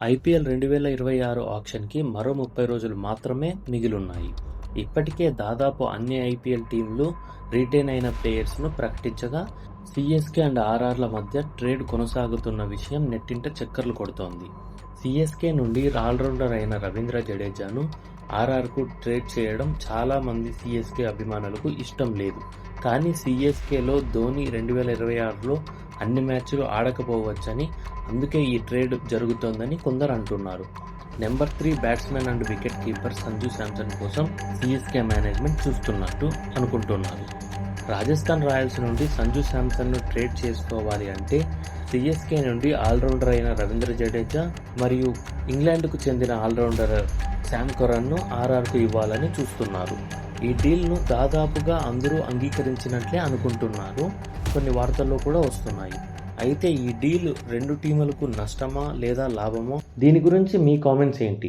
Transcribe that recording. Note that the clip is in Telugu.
ఐపీఎల్ 2026 ఆక్షన్‌కి మరో 30 రోజులు మాత్రమే మిగిలున్నాయి. ఇప్పటికే దాదాపు అన్ని ఐపీఎల్ టీమ్‌లు రిటైన్ అయిన ప్లేయర్స్‌ను ప్రకటించగా, సీఎస్కే అండ్ ఆర్ఆర్‌ల మధ్య ట్రేడ్ కొనసాగుతున్న విషయం నెట్టింట చక్కర్లు కొడుతోంది. సీఎస్కే నుండి ఆల్రౌండర్ అయిన రవీంద్ర జడేజాను ఆర్ఆర్‌కు ట్రేడ్ చేయడం చాలా మంది సీఎస్కే అభిమానులకు ఇష్టం లేదు. కానీ సీఎస్కేలో ధోనీ 2026లో అన్ని మ్యాచ్లు ఆడకపోవచ్చని, అందుకే ఈ ట్రేడ్ జరుగుతోందని కొందరు అంటున్నారు. Number 3 batsman and wicket keeper Sanju Samson కోసం సీఎస్కే మేనేజ్మెంట్ చూస్తున్నట్టు అనుకుంటున్నారు. రాజస్థాన్ రాయల్స్ నుండి సంజు శాంసన్ను ట్రేడ్ చేసుకోవాలి అంటే సీఎస్కే నుండి ఆల్రౌండర్ అయిన రవీంద్ర జడేజా మరియు ఇంగ్లాండ్కు చెందిన ఆల్రౌండర్ శామ్ కరన్ను ఆర్ఆర్కు ఇవ్వాలని చూస్తున్నారు. ఈ డీల్ను దాదాపుగా అందరూ అంగీకరించినట్లే అనుకుంటున్నారు. కొన్ని వార్తల్లో కూడా వస్తున్నాయి. అయితే ఈ డీల్ రెండు టీములకు నష్టమా లేదా లాభమో? దీని గురించి మీ కామెంట్స్ ఏంటి?